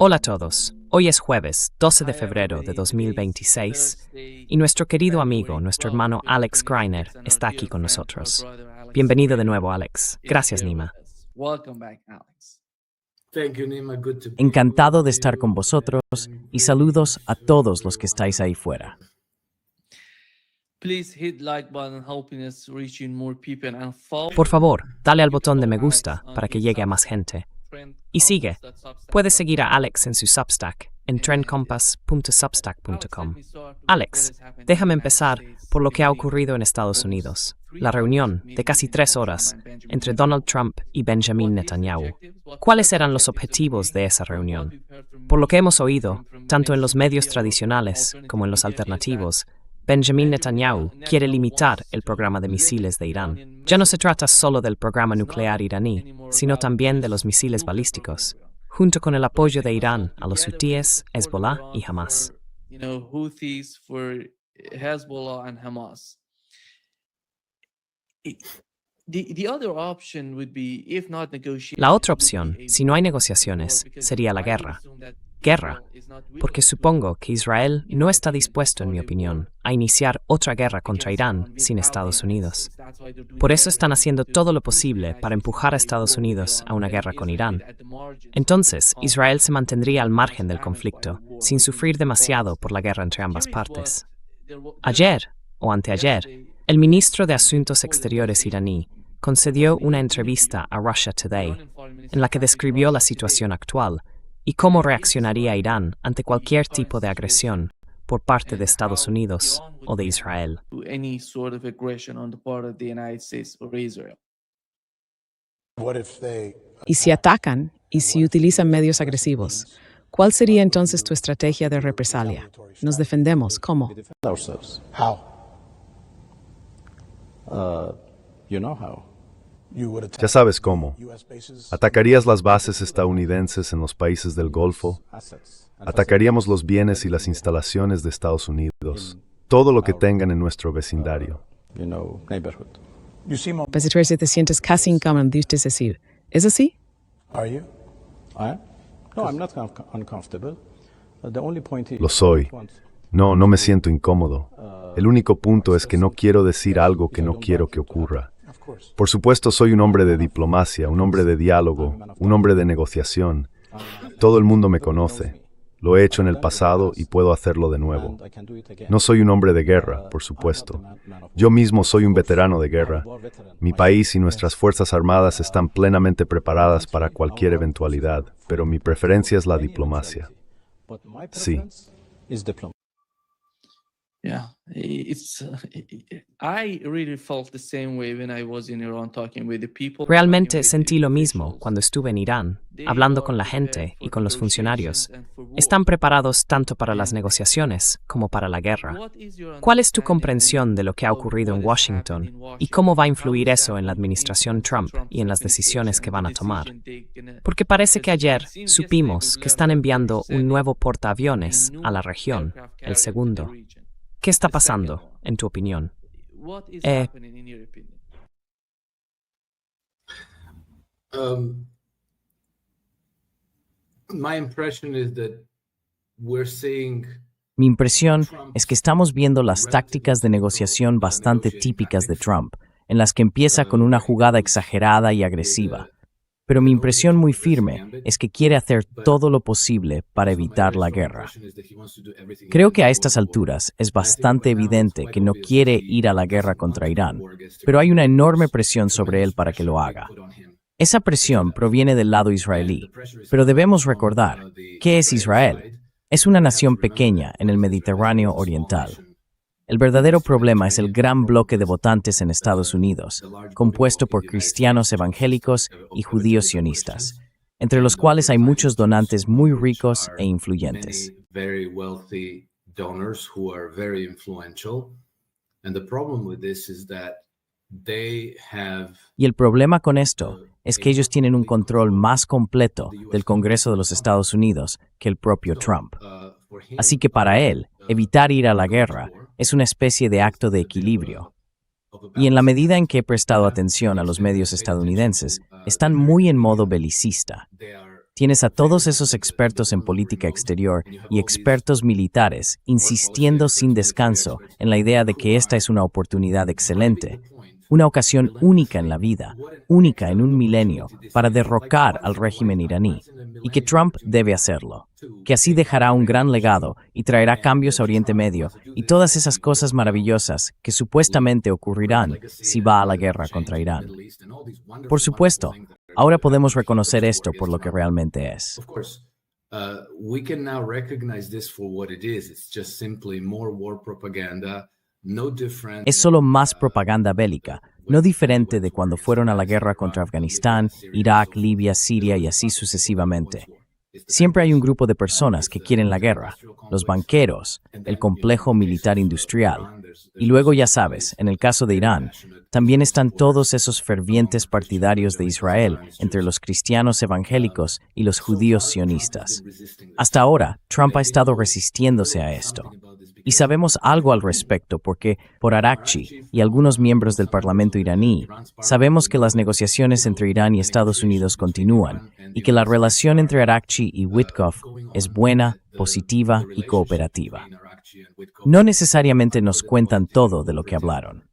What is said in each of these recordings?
Hola a todos, hoy es jueves 12 de febrero de 2026 y nuestro querido amigo, nuestro hermano Alex Greiner está aquí con nosotros. Bienvenido de nuevo, Alex. Gracias, Nima. Encantado de estar con vosotros y saludos a todos los que estáis ahí fuera. Por favor, dale al botón de me gusta para que llegue a más gente. Y sigue. Puedes seguir a Alex en su Substack en trendcompass.substack.com. Alex, déjame empezar por lo que ha ocurrido en Estados Unidos. La reunión de casi 3 horas entre Donald Trump y Benjamin Netanyahu. ¿Cuáles eran los objetivos de esa reunión? Por lo que hemos oído, tanto en los medios tradicionales como en los alternativos, Benjamin Netanyahu quiere limitar el programa de misiles de Irán. Ya no se trata solo del programa nuclear iraní, sino también de los misiles balísticos, junto con el apoyo de Irán a los hutíes, Hezbollah y Hamas. La otra opción, si no hay negociaciones, sería la guerra. Guerra, porque supongo que Israel no está dispuesto, en mi opinión, a iniciar otra guerra contra Irán sin Estados Unidos. Por eso están haciendo todo lo posible para empujar a Estados Unidos a una guerra con Irán. Entonces, Israel se mantendría al margen del conflicto, sin sufrir demasiado por la guerra entre ambas partes. Ayer, o anteayer, el ministro de Asuntos Exteriores iraní concedió una entrevista a Russia Today, en la que describió la situación actual y cómo reaccionaría Irán ante cualquier tipo de agresión por parte de Estados Unidos o de Israel. Y si atacan y si utilizan medios agresivos, ¿cuál sería entonces tu estrategia de represalia? ¿Nos defendemos? ¿Cómo? Ya sabes cómo. Atacarías las bases estadounidenses en los países del Golfo. Atacaríamos los bienes y las instalaciones de Estados Unidos. Todo lo que tengan en nuestro vecindario. Pues te sientes casi incómodo de decir. ¿Es así? Lo soy. No me siento incómodo. El único punto es que no quiero decir algo que no quiero que ocurra. Por supuesto, soy un hombre de diplomacia, un hombre de diálogo, un hombre de negociación. Todo el mundo me conoce. Lo he hecho en el pasado y puedo hacerlo de nuevo. No soy un hombre de guerra, por supuesto. Yo mismo soy un veterano de guerra. Mi país y nuestras fuerzas armadas están plenamente preparadas para cualquier eventualidad, pero mi preferencia es la diplomacia. Sí. Realmente sentí lo mismo cuando estuve en Irán, hablando con la gente y con los funcionarios. Están preparados tanto para las negociaciones como para la guerra. ¿Cuál es tu comprensión de lo que ha ocurrido en Washington y cómo va a influir eso en la administración Trump y en las decisiones que van a tomar? Porque parece que ayer supimos que están enviando un nuevo portaaviones a la región, el segundo. ¿Qué está pasando, en tu opinión? Mi impresión es que estamos viendo las tácticas de negociación bastante típicas de Trump, en las que empieza con una jugada exagerada y agresiva. Pero mi impresión muy firme es que quiere hacer todo lo posible para evitar la guerra. Creo que a estas alturas es bastante evidente que no quiere ir a la guerra contra Irán, pero hay una enorme presión sobre él para que lo haga. Esa presión proviene del lado israelí, pero debemos recordar, ¿qué es Israel? Es una nación pequeña en el Mediterráneo Oriental. El verdadero problema es el gran bloque de votantes en Estados Unidos, compuesto por cristianos evangélicos y judíos sionistas, entre los cuales hay muchos donantes muy ricos e influyentes. Y el problema con esto es que ellos tienen un control más completo del Congreso de los Estados Unidos que el propio Trump. Así que para él, evitar ir a la guerra es una especie de acto de equilibrio. Y en la medida en que he prestado atención a los medios estadounidenses, están muy en modo belicista. Tienes a todos esos expertos en política exterior y expertos militares insistiendo sin descanso en la idea de que esta es una oportunidad excelente, una ocasión única en la vida, única en un milenio, para derrocar al régimen iraní, y que Trump debe hacerlo, que así dejará un gran legado y traerá cambios a Oriente Medio y todas esas cosas maravillosas que supuestamente ocurrirán si va a la guerra contra Irán. Por supuesto, ahora podemos reconocer esto por lo que realmente es. Es solo más propaganda bélica, no diferente de cuando fueron a la guerra contra Afganistán, Irak, Libia, Siria y así sucesivamente. Siempre hay un grupo de personas que quieren la guerra, los banqueros, el complejo militar industrial. Y luego ya sabes, en el caso de Irán, también están todos esos fervientes partidarios de Israel entre los cristianos evangélicos y los judíos sionistas. Hasta ahora, Trump ha estado resistiéndose a esto. Y sabemos algo al respecto porque, por Araghchi y algunos miembros del Parlamento iraní, sabemos que las negociaciones entre Irán y Estados Unidos continúan y que la relación entre Araghchi y Witkoff es buena, positiva y cooperativa. No necesariamente nos cuentan todo de lo que hablaron.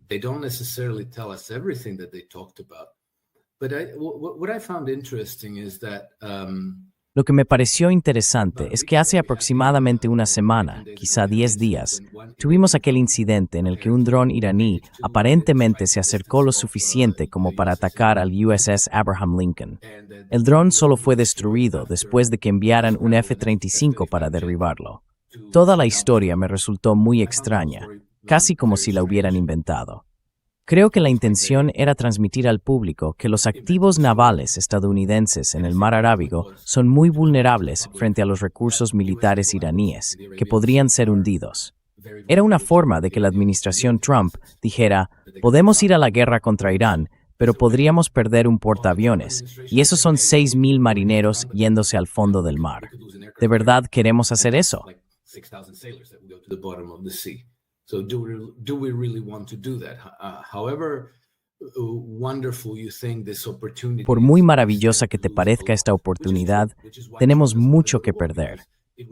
Lo que me pareció interesante es que hace aproximadamente una semana, quizá 10 días, tuvimos aquel incidente en el que un dron iraní aparentemente se acercó lo suficiente como para atacar al USS Abraham Lincoln. El dron solo fue destruido después de que enviaran un F-35 para derribarlo. Toda la historia me resultó muy extraña, casi como si la hubieran inventado. Creo que la intención era transmitir al público que los activos navales estadounidenses en el Mar Arábigo son muy vulnerables frente a los recursos militares iraníes, que podrían ser hundidos. Era una forma de que la administración Trump dijera, podemos ir a la guerra contra Irán, pero podríamos perder un portaaviones, y esos son 6,000 marineros yéndose al fondo del mar. ¿De verdad queremos hacer eso? So do we really want to do that? However wonderful you think this opportunity. Por muy maravillosa que te parezca esta oportunidad, tenemos mucho que perder.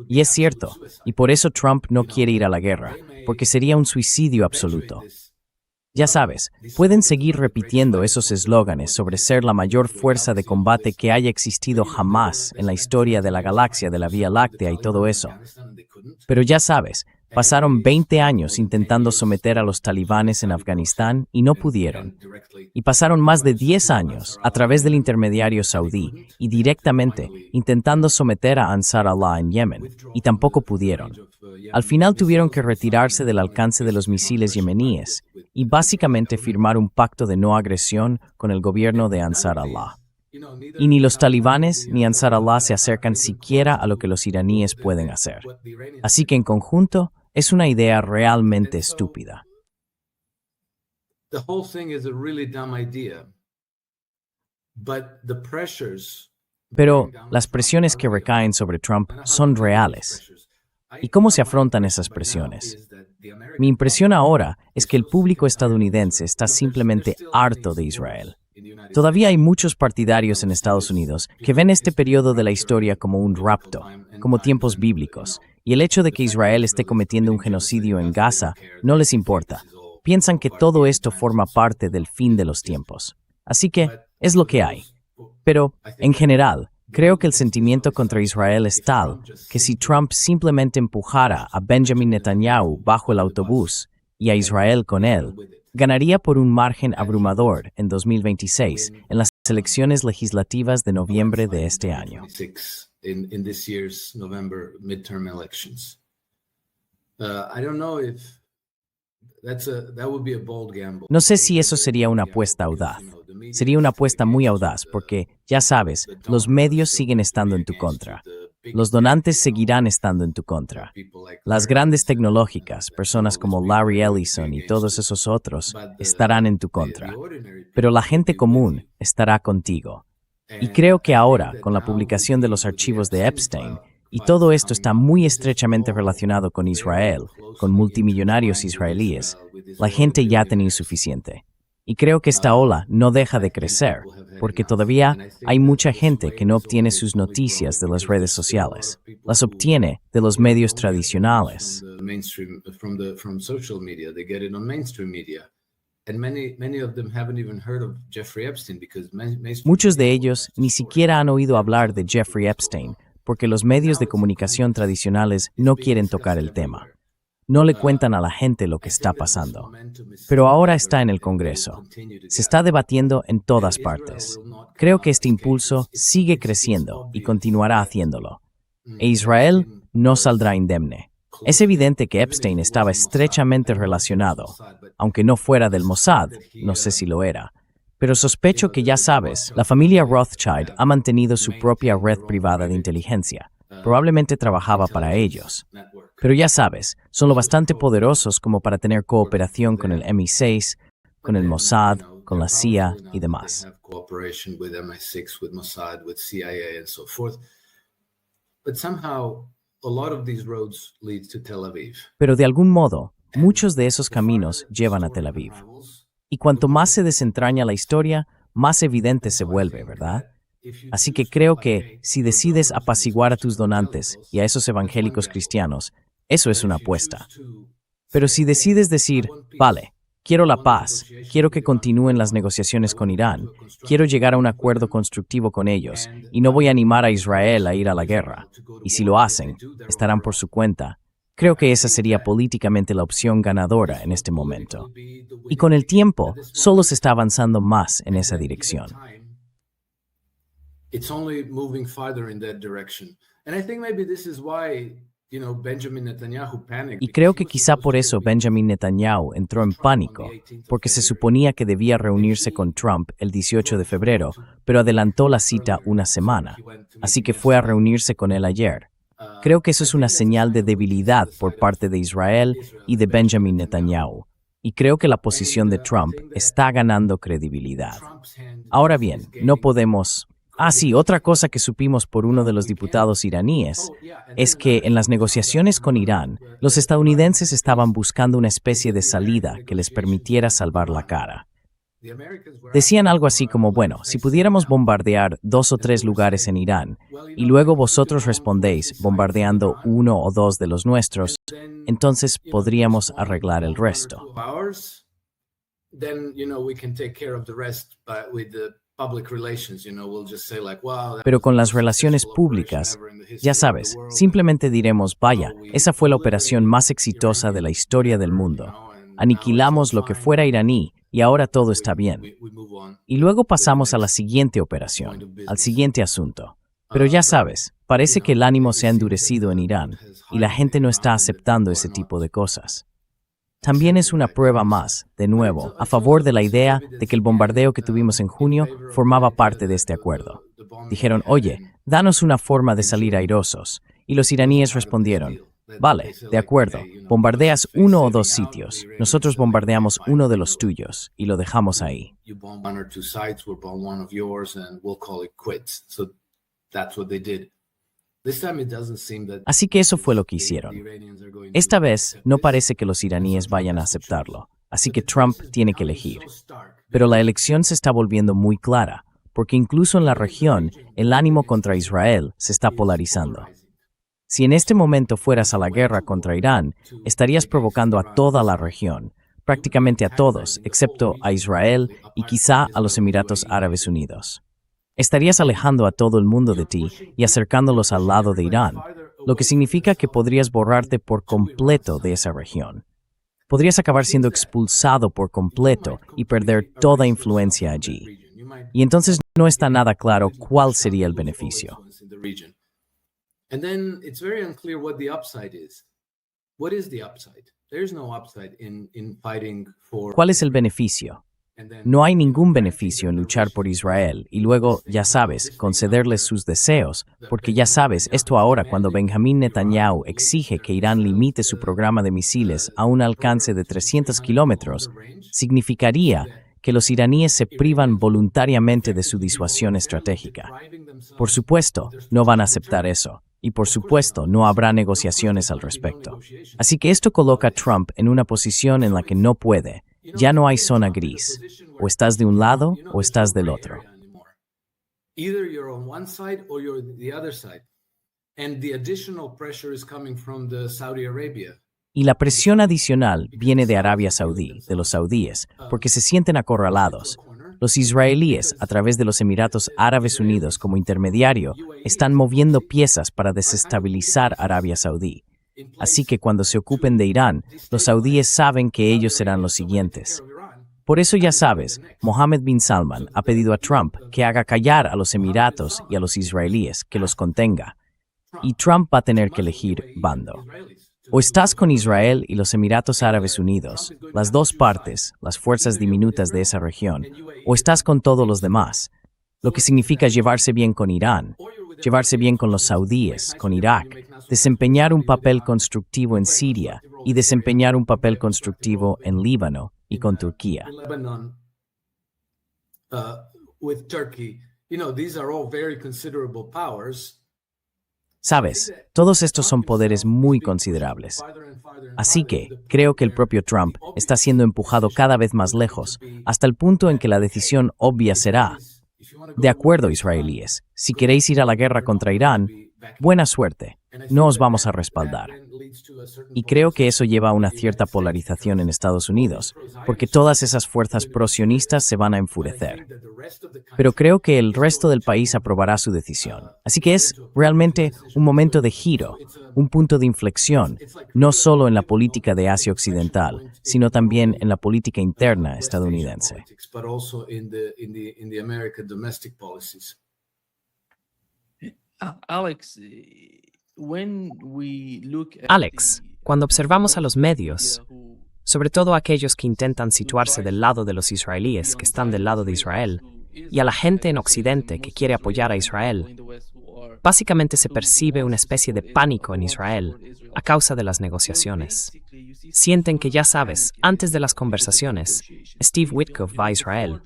Y es cierto, y por eso Trump no quiere ir a la guerra, porque sería un suicidio absoluto. Ya sabes, pueden seguir repitiendo esos eslóganes sobre ser la mayor fuerza de combate que haya existido jamás en la historia de la galaxia de la Vía Láctea y todo eso. Pero ya sabes, pasaron 20 años intentando someter a los talibanes en Afganistán y no pudieron. Y pasaron más de 10 años a través del intermediario saudí y directamente intentando someter a Ansar Allah en Yemen y tampoco pudieron. Al final tuvieron que retirarse del alcance de los misiles yemeníes y básicamente firmar un pacto de no agresión con el gobierno de Ansar Allah. Y ni los talibanes ni Ansar Allah se acercan siquiera a lo que los iraníes pueden hacer. Así que en conjunto, es una idea realmente estúpida. Pero las presiones que recaen sobre Trump son reales. ¿Y cómo se afrontan esas presiones? Mi impresión ahora es que el público estadounidense está simplemente harto de Israel. Todavía hay muchos partidarios en Estados Unidos que ven este periodo de la historia como un rapto, como tiempos bíblicos, y el hecho de que Israel esté cometiendo un genocidio en Gaza no les importa. Piensan que todo esto forma parte del fin de los tiempos. Así que es lo que hay. Pero, en general, creo que el sentimiento contra Israel es tal que si Trump simplemente empujara a Benjamin Netanyahu bajo el autobús y a Israel con él, ganaría por un margen abrumador en 2026 en las elecciones legislativas de noviembre de este año. No sé si eso sería una apuesta audaz. Sería una apuesta muy audaz porque, ya sabes, los medios siguen estando en tu contra. Los donantes seguirán estando en tu contra. Las grandes tecnológicas, personas como Larry Ellison y todos esos otros, estarán en tu contra. Pero la gente común estará contigo. Y creo que ahora, con la publicación de los archivos de Epstein, y todo esto está muy estrechamente relacionado con Israel, con multimillonarios israelíes, la gente ya tiene suficiente. Y creo que esta ola no deja de crecer, porque todavía hay mucha gente que no obtiene sus noticias de las redes sociales. Las obtiene de los medios tradicionales. Muchos de ellos ni siquiera han oído hablar de Jeffrey Epstein, porque los medios de comunicación tradicionales no quieren tocar el tema. No le cuentan a la gente lo que está pasando. Pero ahora está en el Congreso. Se está debatiendo en todas partes. Creo que este impulso sigue creciendo y continuará haciéndolo. E Israel no saldrá indemne. Es evidente que Epstein estaba estrechamente relacionado, aunque no fuera del Mossad, no sé si lo era. Pero sospecho que, ya sabes, la familia Rothschild ha mantenido su propia red privada de inteligencia. Probablemente trabajaba para ellos. Pero ya sabes, son lo bastante poderosos como para tener cooperación con el MI6, con el Mossad, con la CIA y demás. Pero de algún modo, muchos de esos caminos llevan a Tel Aviv. Y cuanto más se desentraña la historia, más evidente se vuelve, ¿verdad? Así que creo que, si decides apaciguar a tus donantes y a esos evangélicos cristianos, eso es una apuesta. Pero si decides decir, vale, quiero la paz, quiero que continúen las negociaciones con Irán, quiero llegar a un acuerdo constructivo con ellos, y no voy a animar a Israel a ir a la guerra, y si lo hacen, estarán por su cuenta, creo que esa sería políticamente la opción ganadora en este momento. Y con el tiempo, solo se está avanzando más en esa dirección. It's only moving farther in that direction. And I think maybe this is why, Benjamin Netanyahu panicked. Y creo que quizá por eso Benjamin Netanyahu entró en pánico, porque se suponía que debía reunirse con Trump el 18 de febrero, pero adelantó la cita una semana, así que fue a reunirse con él ayer. Creo que eso es una señal de debilidad por parte de Israel y de Benjamin Netanyahu, y creo que la posición de Trump está ganando credibilidad. Ahora bien, no podemos... sí, otra cosa que supimos por uno de los diputados iraníes es que en las negociaciones con Irán, los estadounidenses estaban buscando una especie de salida que les permitiera salvar la cara. Decían algo así como, bueno, si pudiéramos bombardear 2 o 3 lugares en Irán y luego vosotros respondéis bombardeando 1 o 2 de los nuestros, entonces podríamos arreglar el resto. Pero con las relaciones públicas, ya sabes, simplemente diremos, vaya, esa fue la operación más exitosa de la historia del mundo. Aniquilamos lo que fuera iraní y ahora todo está bien. Y luego pasamos a la siguiente operación, al siguiente asunto. Pero ya sabes, parece que el ánimo se ha endurecido en Irán y la gente no está aceptando ese tipo de cosas. También es una prueba más, de nuevo, a favor de la idea de que el bombardeo que tuvimos en junio formaba parte de este acuerdo. Dijeron, oye, danos una forma de salir airosos. Y los iraníes respondieron, vale, de acuerdo, bombardeas 1 o 2 sitios, nosotros bombardeamos uno de los tuyos y lo dejamos ahí. Así que eso fue lo que hicieron. Esta vez no parece que los iraníes vayan a aceptarlo, así que Trump tiene que elegir. Pero la elección se está volviendo muy clara, porque incluso en la región el ánimo contra Israel se está polarizando. Si en este momento fueras a la guerra contra Irán, estarías provocando a toda la región, prácticamente a todos, excepto a Israel y quizá a los Emiratos Árabes Unidos. Estarías alejando a todo el mundo de ti y acercándolos al lado de Irán, lo que significa que podrías borrarte por completo de esa región. Podrías acabar siendo expulsado por completo y perder toda influencia allí. Y entonces no está nada claro cuál sería el beneficio. ¿Cuál es el beneficio? No hay ningún beneficio en luchar por Israel y luego, ya sabes, concederles sus deseos, porque ya sabes, esto ahora cuando Benjamin Netanyahu exige que Irán limite su programa de misiles a un alcance de 300 kilómetros, significaría que los iraníes se privan voluntariamente de su disuasión estratégica. Por supuesto, no van a aceptar eso. Y por supuesto, no habrá negociaciones al respecto. Así que esto coloca a Trump en una posición en la que no puede, Ya no hay zona gris. O estás de un lado o estás del otro. Either you're on one side or you're the other side. And the additional pressure is coming from the Saudi Arabia. Y la presión adicional viene de Arabia Saudí, de los saudíes, porque se sienten acorralados. Los israelíes, a través de los Emiratos Árabes Unidos como intermediario, están moviendo piezas para desestabilizar Arabia Saudí. Así que cuando se ocupen de Irán, los saudíes saben que ellos serán los siguientes. Por eso ya sabes, Mohammed bin Salman ha pedido a Trump que haga callar a los Emiratos y a los israelíes, que los contenga. Y Trump va a tener que elegir bando. O estás con Israel y los Emiratos Árabes Unidos, las dos partes, las fuerzas diminutas de esa región, o estás con todos los demás, lo que significa llevarse bien con Irán, llevarse bien con los saudíes, con Irak, desempeñar un papel constructivo en Siria y desempeñar un papel constructivo en Líbano y con Turquía. Sabes, todos estos son poderes muy considerables. Así que creo que el propio Trump está siendo empujado cada vez más lejos, hasta el punto en que la decisión obvia será: de acuerdo, israelíes, si queréis ir a la guerra contra Irán, buena suerte, no os vamos a respaldar. Y creo que eso lleva a una cierta polarización en Estados Unidos, porque todas esas fuerzas pro-sionistas se van a enfurecer. Pero creo que el resto del país aprobará su decisión. Así que es realmente un momento de giro, un punto de inflexión, no solo en la política de Asia Occidental, sino también en la política interna estadounidense. Alex, cuando observamos a los medios, sobre todo a aquellos que intentan situarse del lado de los israelíes que están del lado de Israel, y a la gente en Occidente que quiere apoyar a Israel, básicamente se percibe una especie de pánico en Israel a causa de las negociaciones. Sienten que, ya sabes, antes de las conversaciones, Steve Witkoff va a Israel,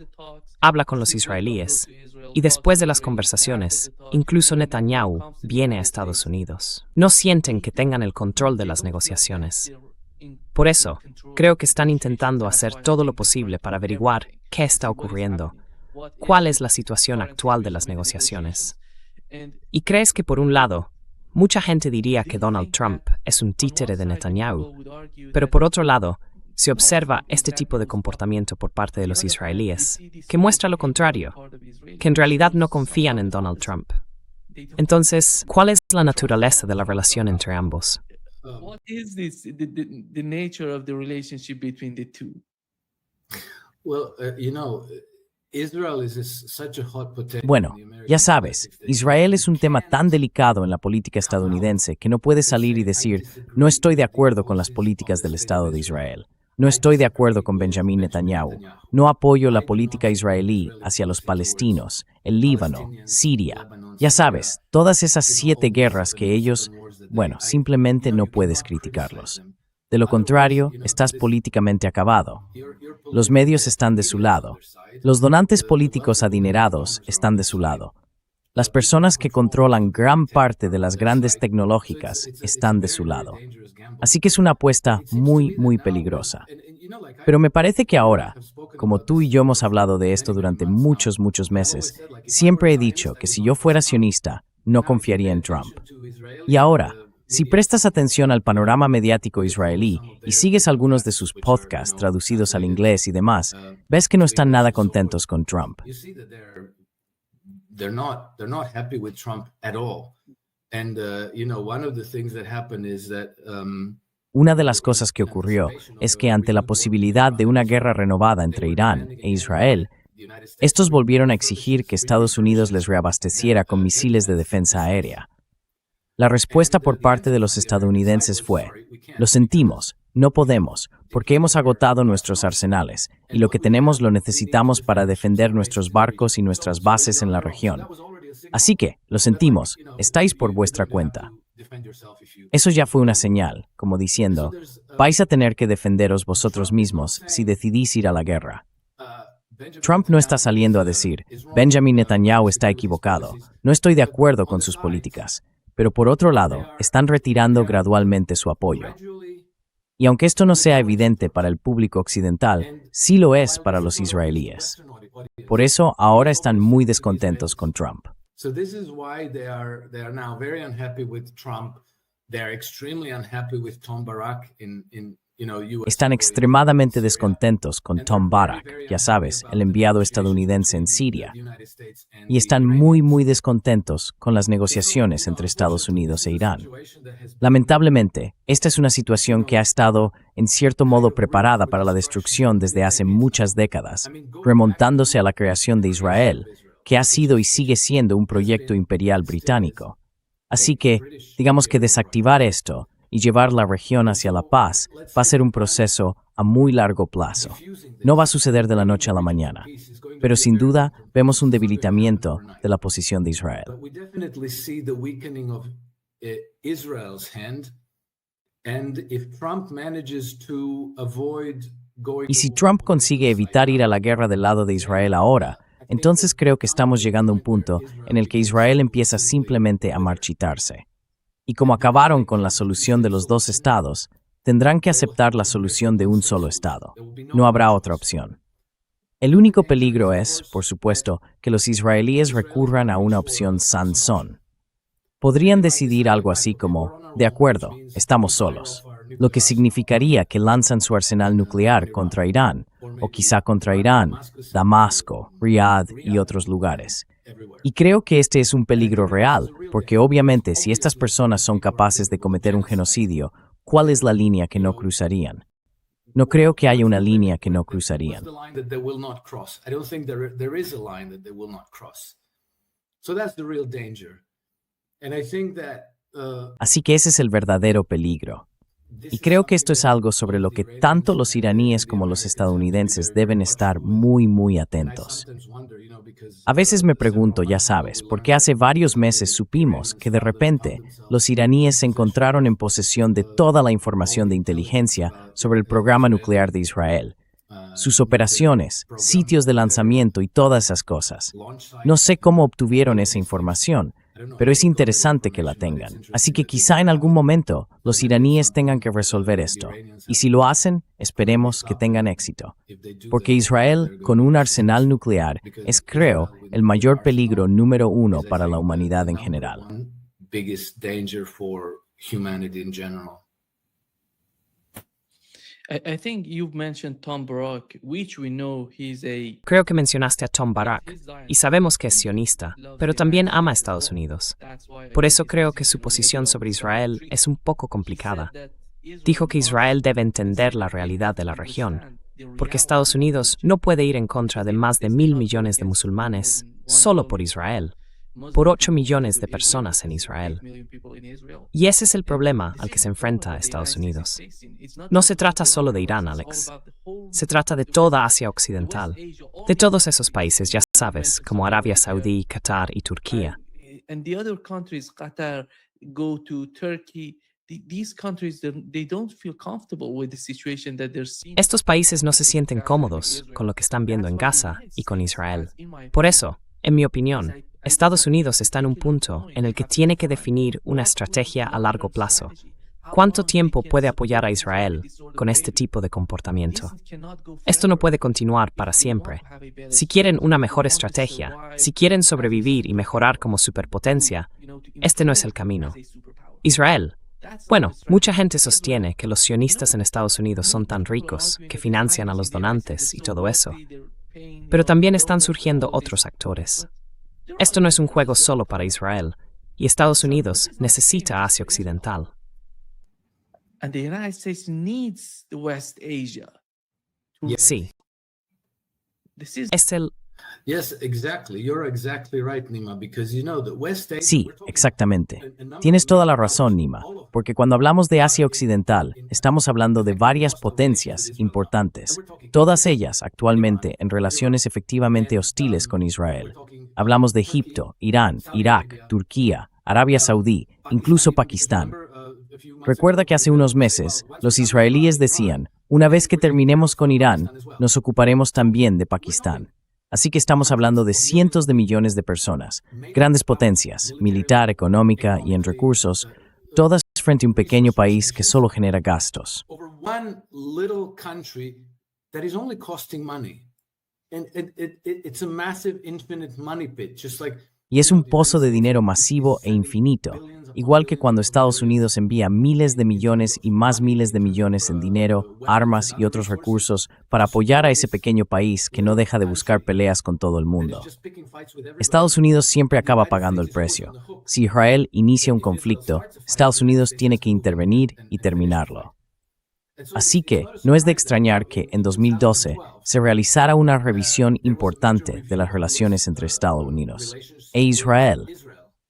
habla con los israelíes, y después de las conversaciones, incluso Netanyahu viene a Estados Unidos. No sienten que tengan el control de las negociaciones. Por eso, creo que están intentando hacer todo lo posible para averiguar qué está ocurriendo, cuál es la situación actual de las negociaciones. ¿Y crees que, por un lado, mucha gente diría que Donald Trump es un títere de Netanyahu, pero por otro lado, se observa este tipo de comportamiento por parte de los israelíes, que muestra lo contrario, que en realidad no confían en Donald Trump? Entonces, ¿cuál es la naturaleza de la relación entre ambos? What is the nature of the relationship between the two? Well, Israel is such a hot potato. Bueno, ya sabes, Israel es un tema tan delicado en la política estadounidense que no puedes salir y decir: no estoy de acuerdo con las políticas del Estado de Israel. No estoy de acuerdo con Benjamin Netanyahu. No apoyo la política israelí hacia los palestinos, el Líbano, Siria. Ya sabes, todas esas 7 guerras que ellos, simplemente no puedes criticarlos. De lo contrario, estás políticamente acabado. Los medios están de su lado. Los donantes políticos adinerados están de su lado. Las personas que controlan gran parte de las grandes tecnológicas están de su lado. Así que es una apuesta muy, muy peligrosa. Pero me parece que ahora, como tú y yo hemos hablado de esto durante muchos, muchos meses, siempre he dicho que si yo fuera sionista, no confiaría en Trump. Y ahora, si prestas atención al panorama mediático israelí y sigues algunos de sus podcasts traducidos al inglés y demás, ves que no están nada contentos con Trump. They're not happy with Trump at all. And one of the things that happened is that Una de las cosas que ocurrió es que ante la posibilidad de una guerra renovada entre Irán e Israel, estos volvieron a exigir que Estados Unidos les reabasteciera con misiles de defensa aérea. La respuesta por parte de los estadounidenses fue: lo sentimos, no podemos, porque hemos agotado nuestros arsenales, y lo que tenemos lo necesitamos para defender nuestros barcos y nuestras bases en la región. Así que, lo sentimos, estáis por vuestra cuenta. Eso ya fue una señal, como diciendo: vais a tener que defenderos vosotros mismos si decidís ir a la guerra. Trump no está saliendo a decir: Benjamin Netanyahu está equivocado, no estoy de acuerdo con sus políticas. Pero por otro lado, están retirando gradualmente su apoyo. Y aunque esto no sea evidente para el público occidental, sí lo es para los israelíes. Por eso, ahora están muy descontentos con Trump. So this is why they are now very unhappy with Trump. They are extremely unhappy with Tom Barrack in US. Están extremadamente descontentos con Tom Barrack, ya sabes, el enviado estadounidense en Siria. Y están muy descontentos con las negociaciones entre Estados Unidos e Irán. Lamentablemente, esta es una situación que ha estado, en cierto modo, preparada para la destrucción desde hace muchas décadas, remontándose a la creación de Israel, que ha sido y sigue siendo un proyecto imperial británico. Así que, digamos que desactivar esto y llevar la región hacia la paz va a ser un proceso a muy largo plazo. No va a suceder de la noche a la mañana, pero sin duda vemos un debilitamiento de la posición de Israel. But we definitely see the weakening of Israel's hand. And if Trump manages to avoid going Y si Trump consigue evitar ir a la guerra del lado de Israel ahora, entonces creo que estamos llegando a un punto en el que Israel empieza simplemente a marchitarse. Y como acabaron con la solución de los dos estados, tendrán que aceptar la solución de un solo estado. No habrá otra opción. El único peligro es, por supuesto, que los israelíes recurran a una opción Sansón. Podrían decidir algo así como, de acuerdo, estamos solos, lo que significaría que lanzan su arsenal nuclear contra Irán, o quizá contra Irán, Damasco, Riad y otros lugares. Y creo que este es un peligro real, porque obviamente si estas personas son capaces de cometer un genocidio, ¿cuál es la línea que no cruzarían? No creo que haya una línea que no cruzarían. Así que ese es el verdadero peligro. Y creo que esto es algo sobre lo que tanto los iraníes como los estadounidenses deben estar muy atentos. A veces me pregunto, ya sabes, ¿por qué hace varios meses supimos que de repente los iraníes se encontraron en posesión de toda la información de inteligencia sobre el programa nuclear de Israel, sus operaciones, sitios de lanzamiento y todas esas cosas? No sé cómo obtuvieron esa información, pero es interesante que la tengan. Así que quizá en algún momento los iraníes tengan que resolver esto. Y si lo hacen, esperemos que tengan éxito. Porque Israel, con un arsenal nuclear, es, creo, el mayor peligro número uno para la humanidad en general. I think you've mentioned Tom Barrack, which we know he's a... Creo que mencionaste a Tom Barrack, y sabemos que es sionista, pero también ama a Estados Unidos. Por eso creo que su posición sobre Israel es un poco complicada. Dijo que Israel debe entender la realidad de la región, porque Estados Unidos no puede ir en contra de más de 1.000 millones de musulmanes solo por Israel, por 8 millones de personas en Israel. Y ese es el problema al que se enfrenta Estados Unidos. No se trata solo de Irán, Alex. Se trata de toda Asia Occidental, de todos esos países, ya sabes, como Arabia Saudí, Qatar y Turquía. Estos países no se sienten cómodos con lo que están viendo en Gaza y con Israel. Por eso, en mi opinión, Estados Unidos está en un punto en el que tiene que definir una estrategia a largo plazo. ¿Cuánto tiempo puede apoyar a Israel con este tipo de comportamiento? Esto no puede continuar para siempre. Si quieren una mejor estrategia, si quieren sobrevivir y mejorar como superpotencia, este no es el camino. Israel. Bueno, mucha gente sostiene que los sionistas en Estados Unidos son tan ricos que financian a los donantes y todo eso. Pero también están surgiendo otros actores. Esto no es un juego solo para Israel, y Estados Unidos necesita Asia Occidental. Sí. Es el... Sí, exactamente. Tienes toda la razón, Nima, porque cuando hablamos de Asia Occidental, estamos hablando de varias potencias importantes, todas ellas actualmente en relaciones efectivamente hostiles con Israel. Hablamos de Egipto, Irán, Irak, Turquía, Arabia Saudí, incluso Pakistán. Recuerda que hace unos meses, los israelíes decían, una vez que terminemos con Irán, nos ocuparemos también de Pakistán. Así que estamos hablando de cientos de millones de personas, grandes potencias, militar, económica y en recursos, todas frente a un pequeño país que solo genera gastos. over one little country that is only costing money. And it's a massive infinite money pit, just like Y es un pozo de dinero masivo e infinito, igual que cuando Estados Unidos envía miles de millones y más miles de millones en dinero, armas y otros recursos para apoyar a ese pequeño país que no deja de buscar peleas con todo el mundo. Estados Unidos siempre acaba pagando el precio. Si Israel inicia un conflicto, Estados Unidos tiene que intervenir y terminarlo. Así que no es de extrañar que en 2012 se realizara una revisión importante de las relaciones entre Estados Unidos e Israel,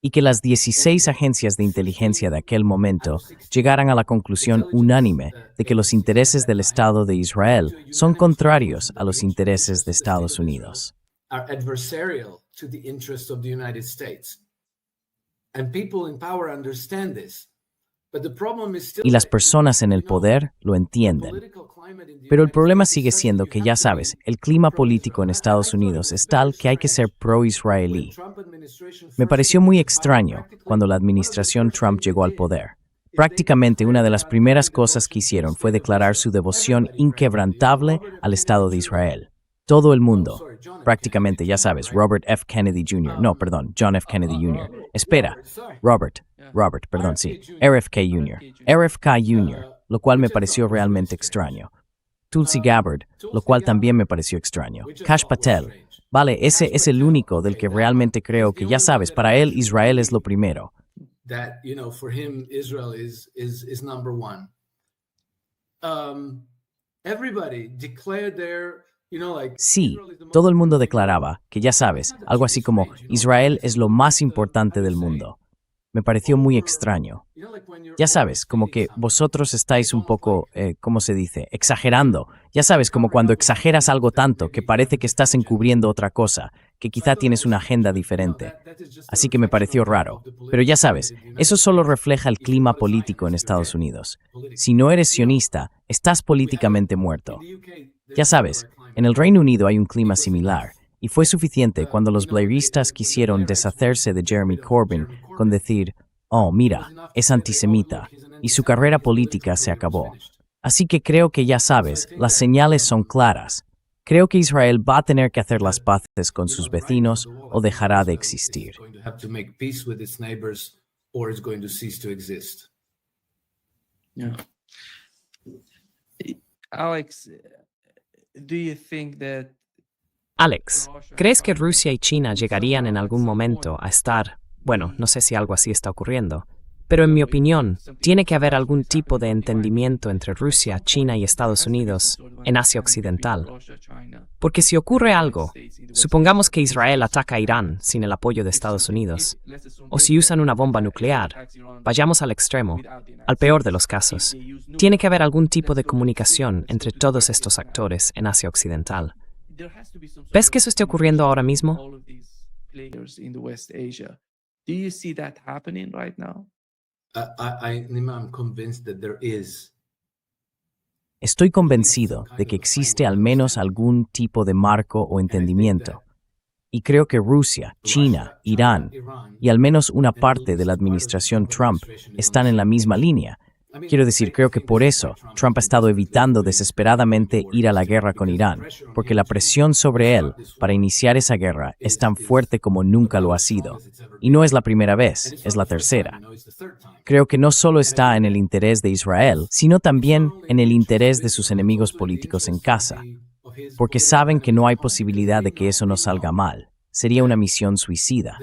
y que las 16 agencias de inteligencia de aquel momento llegaran a la conclusión unánime de que los intereses del Estado de Israel son contrarios a los intereses de Estados Unidos. are adversarial to the interests of the United States. And people in power understand this. But the problem is still Y las personas en el poder lo entienden. Pero el problema sigue siendo que, ya sabes, el clima político en Estados Unidos es tal que hay que ser pro-israelí. Me pareció muy extraño cuando la administración Trump llegó al poder. Prácticamente una de las primeras cosas que hicieron fue declarar su devoción inquebrantable al Estado de Israel. Todo el mundo, prácticamente, ya sabes, John F. Kennedy Jr. Espera, RFK Jr., lo cual me pareció realmente extraño. Tulsi Gabbard, lo cual también me pareció extraño. Kash Patel, vale, ese es el único del que realmente creo que, ya sabes, para él Israel es lo primero. that, for him, Israel is number one. Everybody declared their, Sí, todo el mundo declaraba que, ya sabes, algo así como Israel es lo más importante del mundo. Me pareció muy extraño. Ya sabes, como que vosotros estáis un poco, ¿cómo se dice?, exagerando. Ya sabes, como cuando exageras algo tanto que parece que estás encubriendo otra cosa, que quizá tienes una agenda diferente. Así que me pareció raro. Pero ya sabes, eso solo refleja el clima político en Estados Unidos. Si no eres sionista, estás políticamente muerto. Ya sabes, en el Reino Unido hay un clima similar. Y fue suficiente cuando los blairistas quisieron deshacerse de Jeremy Corbyn con decir, oh, mira, es antisemita, y su carrera política se acabó. Así que creo que, ya sabes, las señales son claras. Creo que Israel va a tener que hacer las paces con sus vecinos o dejará de existir. Yeah. Alex, do you think that Alex, ¿crees que Rusia y China llegarían en algún momento a estar, bueno, no sé si algo así está ocurriendo, pero en mi opinión, tiene que haber algún tipo de entendimiento entre Rusia, China y Estados Unidos en Asia Occidental? Porque si ocurre algo, supongamos que Israel ataca a Irán sin el apoyo de Estados Unidos, o si usan una bomba nuclear, vayamos al extremo, al peor de los casos, tiene que haber algún tipo de comunicación entre todos estos actores en Asia Occidental. ¿Ves que eso esté ocurriendo ahora mismo? I'm convinced that there is. Estoy convencido de que existe al menos algún tipo de marco o entendimiento. Y creo que Rusia, China, Irán y al menos una parte de la administración Trump están en la misma línea. Quiero decir, creo que por eso Trump ha estado evitando desesperadamente ir a la guerra con Irán, porque la presión sobre él para iniciar esa guerra es tan fuerte como nunca lo ha sido. Y no es la primera vez, es la tercera. Creo que no solo está en el interés de Israel, sino también en el interés de sus enemigos políticos en casa, porque saben que no hay posibilidad de que eso no salga mal. Sería una misión suicida.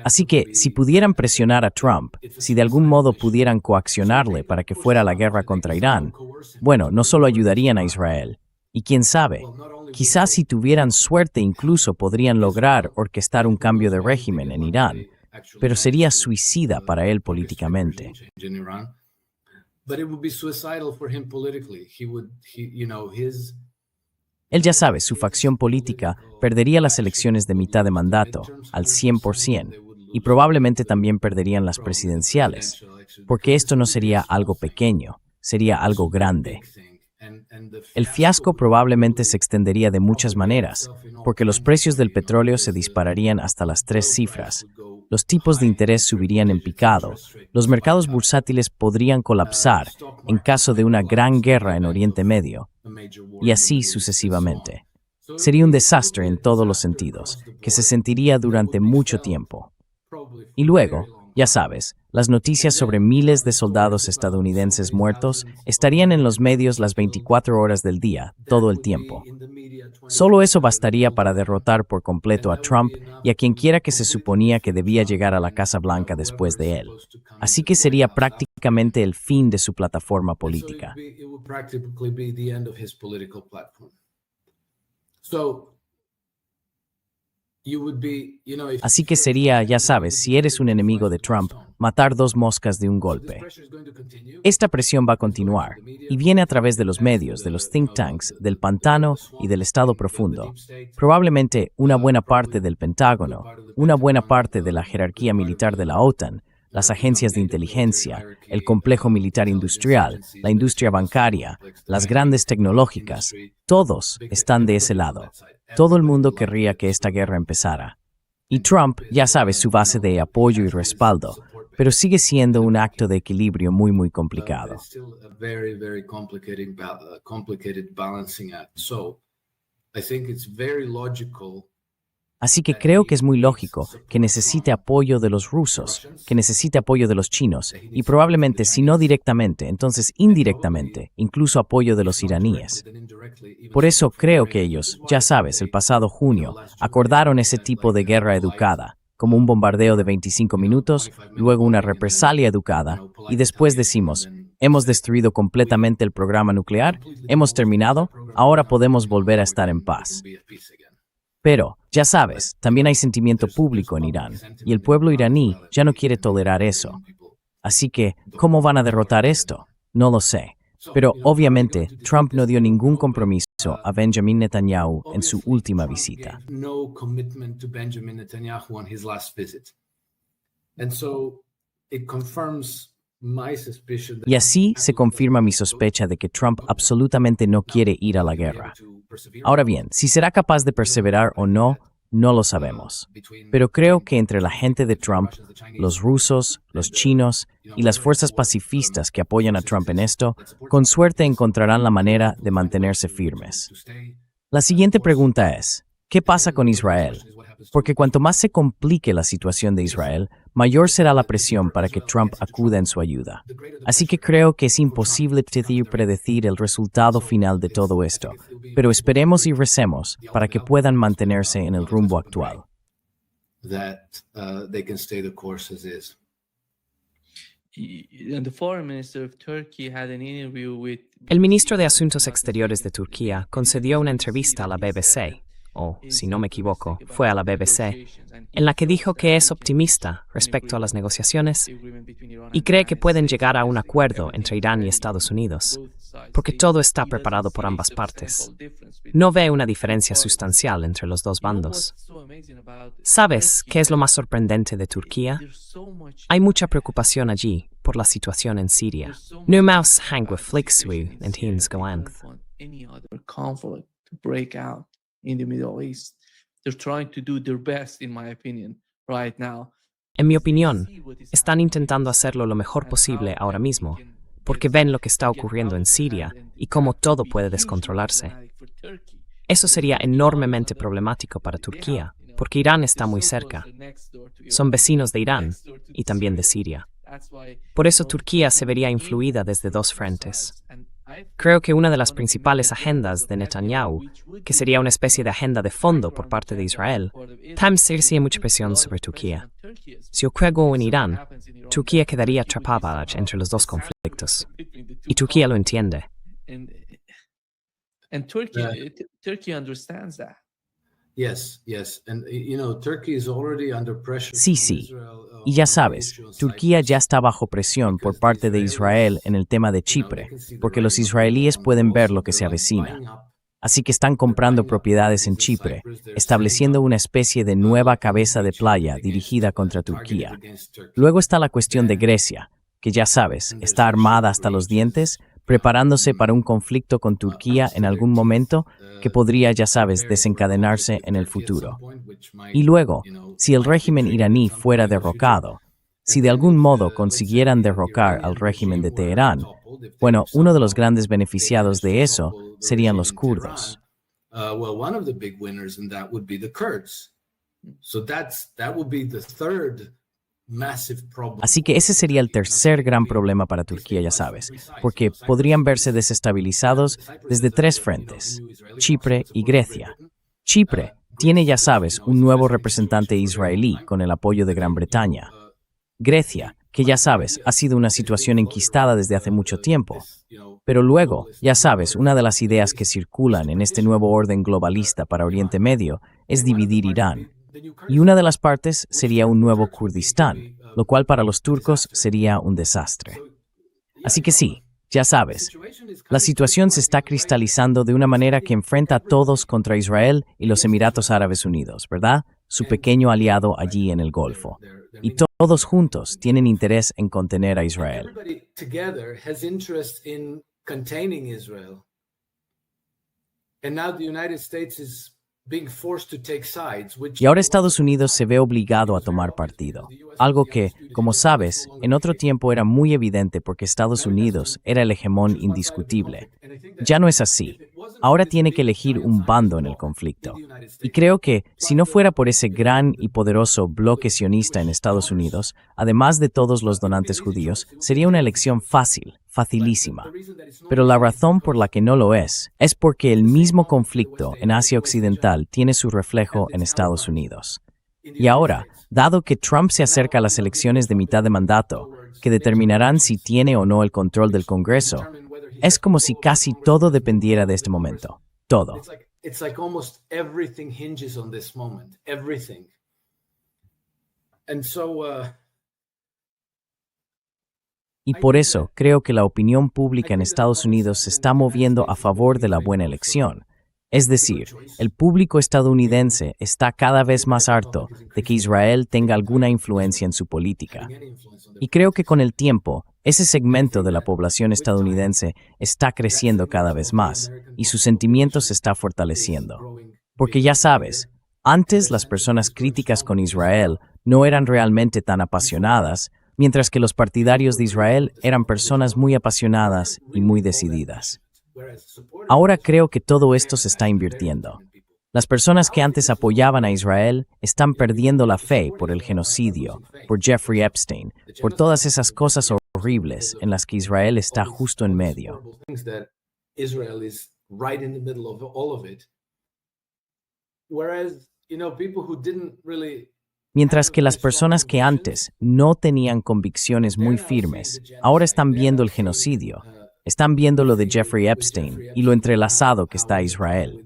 Así que, si pudieran presionar a Trump, si de algún modo pudieran coaccionarle para que fuera a la guerra contra Irán, bueno, no solo ayudarían a Israel, y quién sabe, quizás si tuvieran suerte incluso podrían lograr orquestar un cambio de régimen en Irán, pero sería suicida para él políticamente. Él, ya sabe, su facción política perdería las elecciones de mitad de mandato al 100% y probablemente también perderían las presidenciales, porque esto no sería algo pequeño, sería algo grande. El fiasco probablemente se extendería de muchas maneras, porque los precios del petróleo se dispararían hasta las 3 cifras, los tipos de interés subirían en picado, los mercados bursátiles podrían colapsar en caso de una gran guerra en Oriente Medio, y así sucesivamente. Sería un desastre en todos los sentidos, que se sentiría durante mucho tiempo. Y luego, ya sabes, las noticias sobre miles de soldados estadounidenses muertos estarían en los medios las 24 horas del día, todo el tiempo. Solo eso bastaría para derrotar por completo a Trump y a quien quiera que se suponía que debía llegar a la Casa Blanca después de él. Así que sería prácticamente el fin de su plataforma política. Así que sería, ya sabes, si eres un enemigo de Trump, matar 2 moscas de un golpe. Esta presión va a continuar, y viene a través de los medios, de los think tanks, del pantano y del Estado profundo. Probablemente una buena parte del Pentágono, una buena parte de la jerarquía militar de la OTAN, las agencias de inteligencia, el complejo militar industrial, la industria bancaria, las grandes tecnológicas, todos están de ese lado. Todo el mundo querría que esta guerra empezara. Y Trump, ya sabe, su base de apoyo y respaldo, pero sigue siendo un acto de equilibrio muy complicado. Así que creo que es muy lógico que necesite apoyo de los rusos, que necesite apoyo de los chinos, y probablemente, si no directamente, entonces indirectamente, incluso apoyo de los iraníes. Por eso creo que ellos, ya sabes, el pasado junio, acordaron ese tipo de guerra educada, como un bombardeo de 25 minutos, luego una represalia educada, y después decimos, hemos destruido completamente el programa nuclear, hemos terminado, ahora podemos volver a estar en paz. Pero, ya sabes, también hay sentimiento público en Irán, y el pueblo iraní ya no quiere tolerar eso. Así que, ¿cómo van a derrotar esto? No lo sé. Pero, obviamente, Trump no dio ningún compromiso a Benjamin Netanyahu en su última visita. Y así se confirma mi sospecha de que Trump absolutamente no quiere ir a la guerra. Ahora bien, si será capaz de perseverar o no, no lo sabemos. Pero creo que entre la gente de Trump, los rusos, los chinos y las fuerzas pacifistas que apoyan a Trump en esto, con suerte encontrarán la manera de mantenerse firmes. La siguiente pregunta es, ¿qué pasa con Israel? Porque cuanto más se complique la situación de Israel, mayor será la presión para que Trump acuda en su ayuda. Así que creo que es imposible predecir el resultado final de todo esto, pero esperemos y recemos para que puedan mantenerse en el rumbo actual. El ministro de Asuntos Exteriores de Turquía concedió una entrevista a la BBC, o, si no me equivoco, fue a la BBC, en la que dijo que es optimista respecto a las negociaciones y cree que pueden llegar a un acuerdo entre Irán y Estados Unidos, porque todo está preparado por ambas partes. No ve una diferencia sustancial entre los dos bandos. ¿Sabes qué es lo más sorprendente de Turquía? Hay mucha preocupación allí por la situación en Siria. Nu maus hangwe flixu en hins goangth. In the Middle East. They're trying to do their best, in my opinion, right now. En mi opinión, están intentando hacerlo lo mejor posible ahora mismo, porque ven lo que está ocurriendo en Siria y cómo todo puede descontrolarse. Eso sería enormemente problemático para Turquía, porque Irán está muy cerca. Son vecinos de Irán y también de Siria. Por eso Turquía se vería influida desde 2 frentes. Creo que una de las principales agendas de Netanyahu, que sería una especie de agenda de fondo por parte de Israel, también ejercería mucha presión sobre Turquía. Si ocurre algo en Irán, Turquía quedaría atrapada entre los 2 conflictos. Y Turquía lo entiende. And Turkey understands that. Sí. Y ya sabes, Turquía ya está bajo presión por parte de Israel en el tema de Chipre, porque los israelíes pueden ver lo que se avecina. Así que están comprando propiedades en Chipre, estableciendo una especie de nueva cabeza de playa dirigida contra Turquía. Luego está la cuestión de Grecia, que ya sabes, está armada hasta los dientes, preparándose para un conflicto con Turquía en algún momento que podría, ya sabes, desencadenarse en el futuro. Y luego, si el régimen iraní fuera derrocado, si de algún modo consiguieran derrocar al régimen de Teherán, bueno, uno de los grandes beneficiados de eso serían los kurdos. Así que ese sería el tercer gran problema para Turquía, ya sabes, porque podrían verse desestabilizados desde tres frentes: Chipre y Grecia. Chipre tiene, ya sabes, un nuevo representante israelí con el apoyo de Gran Bretaña. Grecia, que ya sabes, ha sido una situación enquistada desde hace mucho tiempo. Pero luego, ya sabes, una de las ideas que circulan en este nuevo orden globalista para Oriente Medio es dividir Irán. Y una de las partes sería un nuevo Kurdistán, lo cual para los turcos sería un desastre. Así que sí, ya sabes, la situación se está cristalizando de una manera que enfrenta a todos contra Israel y los Emiratos Árabes Unidos, ¿verdad? Su pequeño aliado allí en el Golfo. Y todos juntos tienen interés en contener a Israel. Y ahora Estados Unidos se ve obligado a tomar partido, algo que, como sabes, en otro tiempo era muy evidente porque Estados Unidos era el hegemón indiscutible. Ya no es así. Ahora tiene que elegir un bando en el conflicto. Y creo que, si no fuera por ese gran y poderoso bloque sionista en Estados Unidos, además de todos los donantes judíos, sería una elección fácil, facilísima. Pero la razón por la que no lo es porque el mismo conflicto en Asia Occidental tiene su reflejo en Estados Unidos. Y ahora, dado que Trump se acerca a las elecciones de mitad de mandato, que determinarán si tiene o no el control del Congreso, es como si casi todo dependiera de este momento. Todo. Y por eso creo que la opinión pública en Estados Unidos se está moviendo a favor de la buena elección. Es decir, el público estadounidense está cada vez más harto de que Israel tenga alguna influencia en su política. Y creo que con el tiempo, ese segmento de la población estadounidense está creciendo cada vez más y su sentimiento se está fortaleciendo. Porque ya sabes, antes las personas críticas con Israel no eran realmente tan apasionadas, mientras que los partidarios de Israel eran personas muy apasionadas y muy decididas. Ahora creo que todo esto se está invirtiendo. Las personas que antes apoyaban a Israel están perdiendo la fe por el genocidio, por Jeffrey Epstein, por todas esas cosas horribles en las que Israel está justo en medio. Mientras que las personas que antes no tenían convicciones muy firmes, ahora están viendo el genocidio, están viendo lo de Jeffrey Epstein y lo entrelazado que está Israel.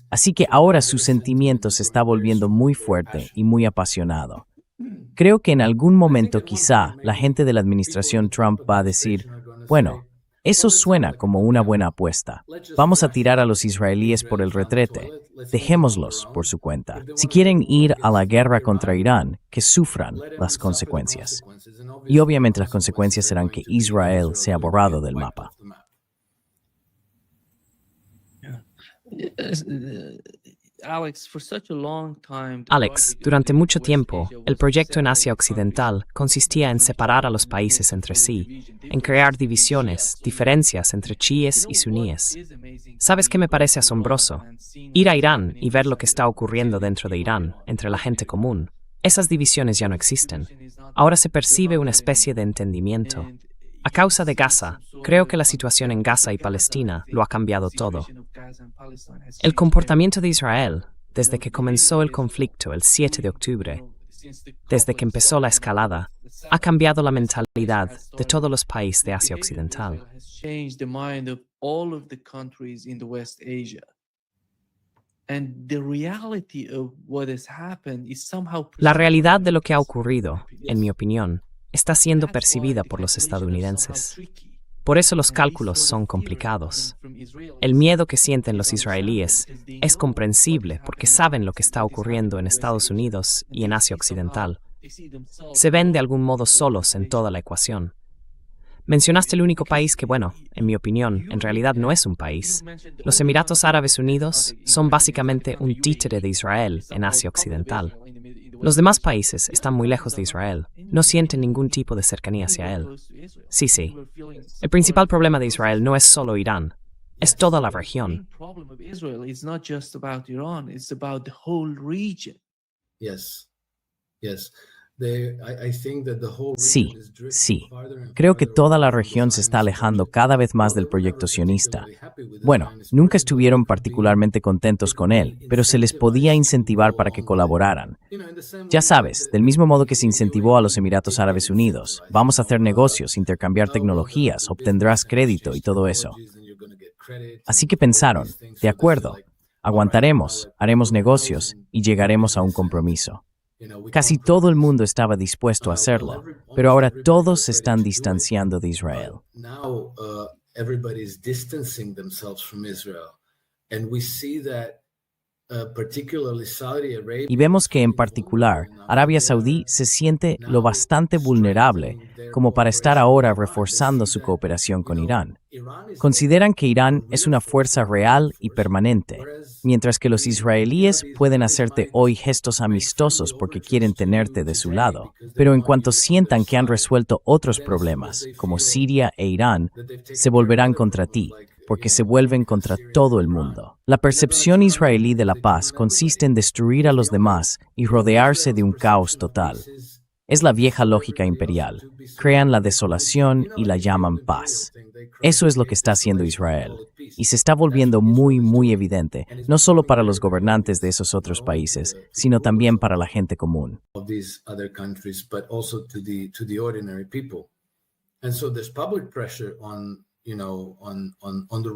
Así que ahora su sentimiento se está volviendo muy fuerte y muy apasionado. Creo que en algún momento quizá la gente de la administración Trump va a decir, bueno, eso suena como una buena apuesta. Vamos a tirar a los israelíes por el retrete. Dejémoslos por su cuenta. Si quieren ir a la guerra contra Irán, que sufran las consecuencias. Y obviamente las consecuencias serán que Israel sea borrado del mapa. Alex, durante mucho tiempo, el proyecto en Asia Occidental consistía en separar a los países entre sí, en crear divisiones, diferencias entre chiíes y suníes. ¿Sabes qué me parece asombroso? Ir a Irán y ver lo que está ocurriendo dentro de Irán, entre la gente común. Esas divisiones ya no existen. Ahora se percibe una especie de entendimiento. A causa de Gaza, creo que la situación en Gaza y Palestina lo ha cambiado todo. El comportamiento de Israel, desde que comenzó el conflicto el 7 de octubre, desde que empezó la escalada, ha cambiado la mentalidad de todos los países de Asia Occidental. La realidad de lo que ha ocurrido, en mi opinión, está siendo percibida por los estadounidenses. Por eso los cálculos son complicados. El miedo que sienten los israelíes es comprensible porque saben lo que está ocurriendo en Estados Unidos y en Asia Occidental. Se ven de algún modo solos en toda la ecuación. Mencionaste el único país que, bueno, en mi opinión, en realidad no es un país. Los Emiratos Árabes Unidos son básicamente un títere de Israel en Asia Occidental. Los demás países están muy lejos de Israel, no sienten ningún tipo de cercanía hacia él. Sí. El principal problema de Israel no es solo Irán, es toda la región. Sí. Creo que toda la región se está alejando cada vez más del proyecto sionista. Bueno, nunca estuvieron particularmente contentos con él, pero se les podía incentivar para que colaboraran. Ya sabes, del mismo modo que se incentivó a los Emiratos Árabes Unidos, vamos a hacer negocios, intercambiar tecnologías, obtendrás crédito y todo eso. Así que pensaron, de acuerdo, aguantaremos, haremos negocios y llegaremos a un compromiso. Casi todo el mundo estaba dispuesto a hacerlo, pero ahora todos se están distanciando de Israel. Y vemos que en particular, Arabia Saudí se siente lo bastante vulnerable como para estar ahora reforzando su cooperación con Irán. Consideran que Irán es una fuerza real y permanente, mientras que los israelíes pueden hacerte hoy gestos amistosos porque quieren tenerte de su lado. Pero en cuanto sientan que han resuelto otros problemas, como Siria e Irán, se volverán contra ti, porque se vuelven contra todo el mundo. La percepción israelí de la paz consiste en destruir a los demás y rodearse de un caos total. Es la vieja lógica imperial. Crean la desolación y la llaman paz. Eso es lo que está haciendo Israel. Y se está volviendo muy evidente, no solo para los gobernantes de esos otros países, sino también para la gente común.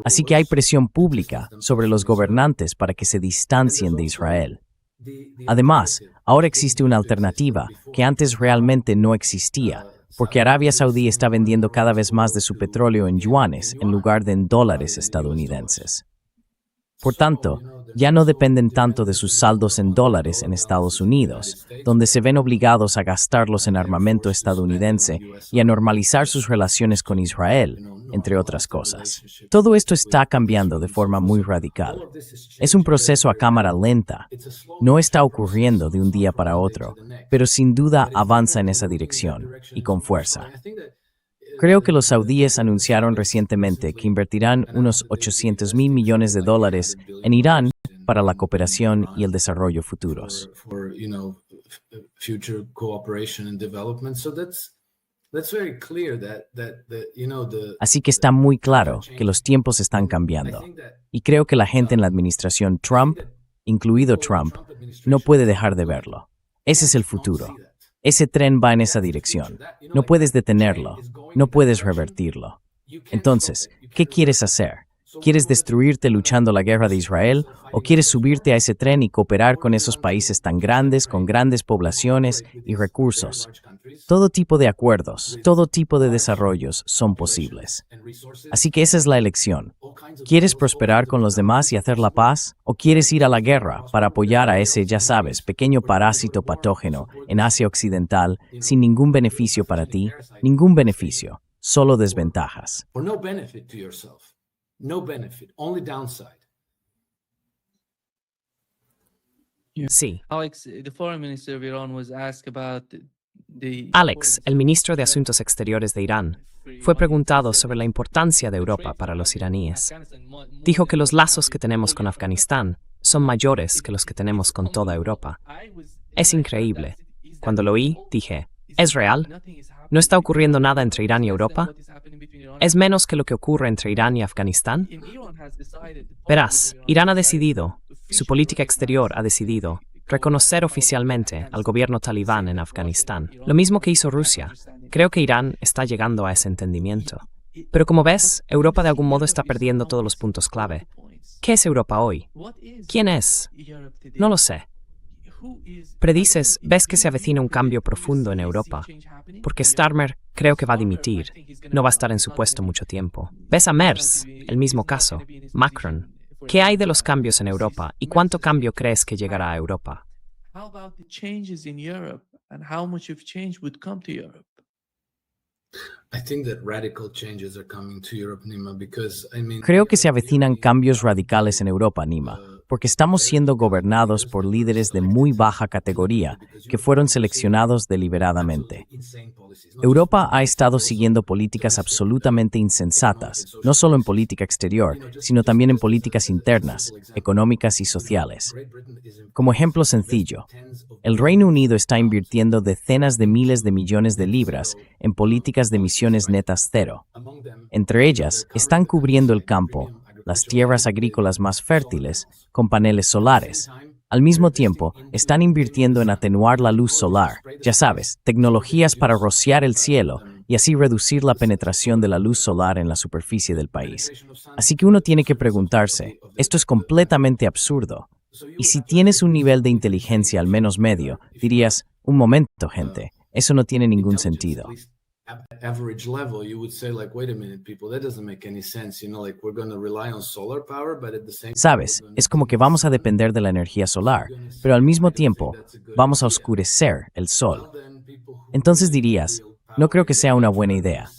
Así que hay presión pública sobre los gobernantes para que se distancien de Israel. Además, ahora existe una alternativa que antes realmente no existía, porque Arabia Saudí está vendiendo cada vez más de su petróleo en yuanes en lugar de en dólares estadounidenses. Por tanto, ya no dependen tanto de sus saldos en dólares en Estados Unidos, donde se ven obligados a gastarlos en armamento estadounidense y a normalizar sus relaciones con Israel, entre otras cosas. Todo esto está cambiando de forma muy radical. Es un proceso a cámara lenta. No está ocurriendo de un día para otro, pero sin duda avanza en esa dirección, y con fuerza. Creo que los saudíes anunciaron recientemente que invertirán unos $800 mil millones en Irán para la cooperación y el desarrollo futuros. Así que está muy claro que los tiempos están cambiando. Y creo que la gente en la administración Trump, incluido Trump, no puede dejar de verlo. Ese es el futuro. Ese tren va en esa dirección. No puedes detenerlo. No puedes revertirlo. Entonces, ¿qué quieres hacer? ¿Quieres destruirte luchando la guerra de Israel? ¿O quieres subirte a ese tren y cooperar con esos países tan grandes, con grandes poblaciones y recursos? Todo tipo de acuerdos, todo tipo de desarrollos son posibles. Así que esa es la elección. ¿Quieres prosperar con los demás y hacer la paz? ¿O quieres ir a la guerra para apoyar a ese, ya sabes, pequeño parásito patógeno en Asia Occidental sin ningún beneficio para ti? Ningún beneficio, solo desventajas. No benefit, only downside. Sí. Alex, el ministro de Asuntos Exteriores de Irán, fue preguntado sobre la importancia de Europa para los iraníes. Dijo que los lazos que tenemos con Afganistán son mayores que los que tenemos con toda Europa. Es increíble. Cuando lo oí, dije, ¿es real? ¿No está ocurriendo nada entre Irán y Europa? ¿Es menos que lo que ocurre entre Irán y Afganistán? Verás, Irán ha decidido, su política exterior ha decidido, reconocer oficialmente al gobierno talibán en Afganistán. Lo mismo que hizo Rusia. Creo que Irán está llegando a ese entendimiento. Pero como ves, Europa de algún modo está perdiendo todos los puntos clave. ¿Qué es Europa hoy? ¿Quién es? No lo sé. Predices, ves que se avecina un cambio profundo en Europa, porque Starmer creo que va a dimitir, no va a estar en su puesto mucho tiempo. Ves a Merz, el mismo caso, Macron. ¿Qué hay de los cambios en Europa y cuánto cambio crees que llegará a Europa? I think that radical changes are coming to Europe, Nima, because I mean, Creo que se avecinan cambios radicales en Europa, Nima, porque estamos siendo gobernados por líderes de muy baja categoría que fueron seleccionados deliberadamente. Europa ha estado siguiendo políticas absolutamente insensatas, no solo en política exterior, sino también en políticas internas, económicas y sociales. Como ejemplo sencillo, el Reino Unido está invirtiendo decenas de miles de millones de libras en políticas de emisiones netas cero. Entre ellas, están cubriendo el campo, las tierras agrícolas más fértiles, con paneles solares. Al mismo tiempo, están invirtiendo en atenuar la luz solar, ya sabes, tecnologías para rociar el cielo y así reducir la penetración de la luz solar en la superficie del país. Así que uno tiene que preguntarse, esto es completamente absurdo. Y si tienes un nivel de inteligencia al menos medio, dirías, un momento, gente, eso no tiene ningún sentido. Average level, you would say like, wait a minute, people, that doesn't make any sense. You know, like we're going to rely on solar power, but at the same time, Sabes, es como que vamos a depender de la energía solar, pero al mismo tiempo vamos a oscurecer el sol. Entonces dirías, no creo que sea una buena idea.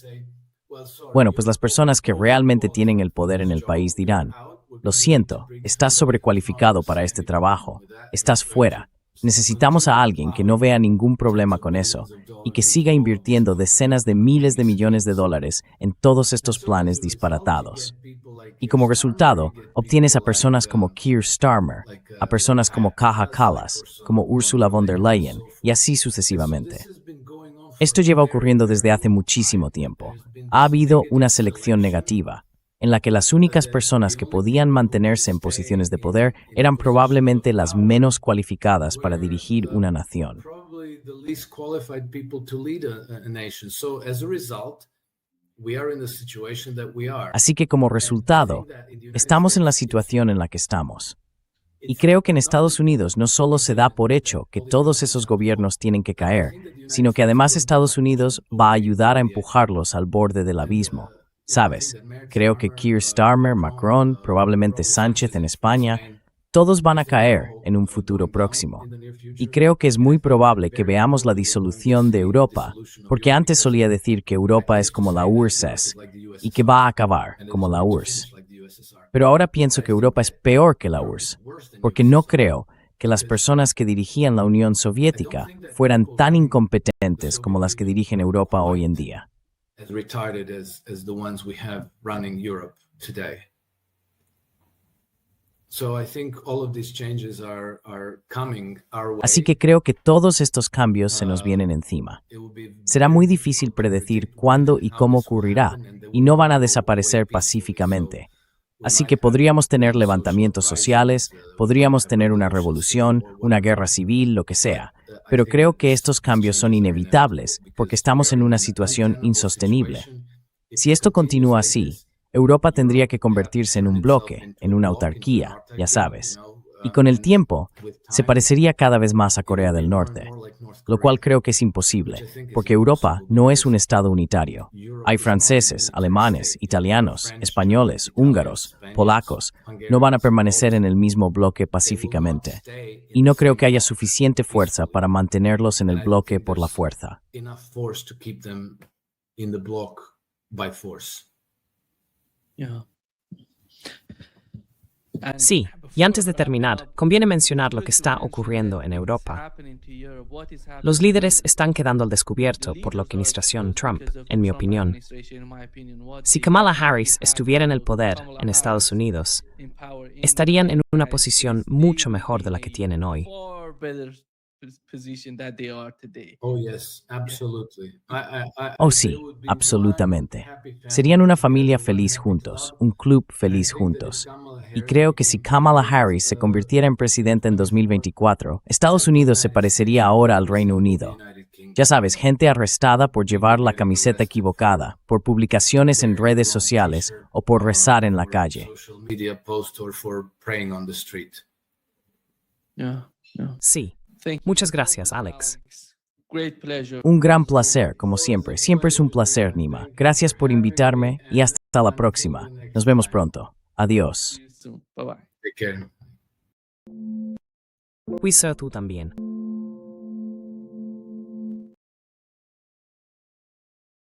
Bueno, pues las personas que realmente tienen el poder en el país dirán, lo siento, estás sobrecualificado para este trabajo, estás fuera. Necesitamos a alguien que no vea ningún problema con eso y que siga invirtiendo decenas de miles de millones de dólares en todos estos planes disparatados. Y como resultado, obtienes a personas como Keir Starmer, a personas como Kaja Kallas, como Ursula von der Leyen, y así sucesivamente. Esto lleva ocurriendo desde hace muchísimo tiempo. Ha habido una selección negativa, en la que las únicas personas que podían mantenerse en posiciones de poder eran probablemente las menos cualificadas para dirigir una nación. Así que como resultado, estamos en la situación en la que estamos. Y creo que en Estados Unidos no solo se da por hecho que todos esos gobiernos tienen que caer, sino que además Estados Unidos va a ayudar a empujarlos al borde del abismo. Sabes, creo que Keir Starmer, Macron, probablemente Sánchez en España, todos van a caer en un futuro próximo. Y creo que es muy probable que veamos la disolución de Europa, porque antes solía decir que Europa es como la URSS y que va a acabar como la URSS. Pero ahora pienso que Europa es peor que la URSS, porque no creo que las personas que dirigían la Unión Soviética fueran tan incompetentes como las que dirigen Europa hoy en día. As retarded as the ones we have running Europe today. So I think all of these changes are coming our way. Así que creo que todos estos cambios se nos vienen encima. Será muy difícil predecir cuándo y cómo ocurrirá, y no van a desaparecer pacíficamente. Así que podríamos tener levantamientos sociales, podríamos tener una revolución, una guerra civil, lo que sea. Pero creo que estos cambios son inevitables porque estamos en una situación insostenible. Si esto continúa así, Europa tendría que convertirse en un bloque, en una autarquía, ya sabes. Y con el tiempo, se parecería cada vez más a Corea del Norte, lo cual creo que es imposible, porque Europa no es un estado unitario. Hay franceses, alemanes, italianos, españoles, húngaros, polacos. No van a permanecer en el mismo bloque pacíficamente. Y no creo que haya suficiente fuerza para mantenerlos en el bloque por la fuerza. Sí, y antes de terminar, conviene mencionar lo que está ocurriendo en Europa. Los líderes están quedando al descubierto por la administración Trump, en mi opinión. Si Kamala Harris estuviera en el poder en Estados Unidos, estarían en una posición mucho mejor de la que tienen hoy. Oh sí, absolutamente. Serían una familia feliz juntos, un club feliz juntos. Y creo que si Kamala Harris se convirtiera en presidenta en 2024, Estados Unidos se parecería ahora al Reino Unido. Ya sabes, gente arrestada por llevar la camiseta equivocada, por publicaciones en redes sociales o por rezar en la calle. Sí. Muchas gracias, Alex. Un gran placer, como siempre. Siempre es un placer, Nima. Gracias por invitarme y hasta la próxima. Nos vemos pronto. Adiós. Take care. Cuisa tú también.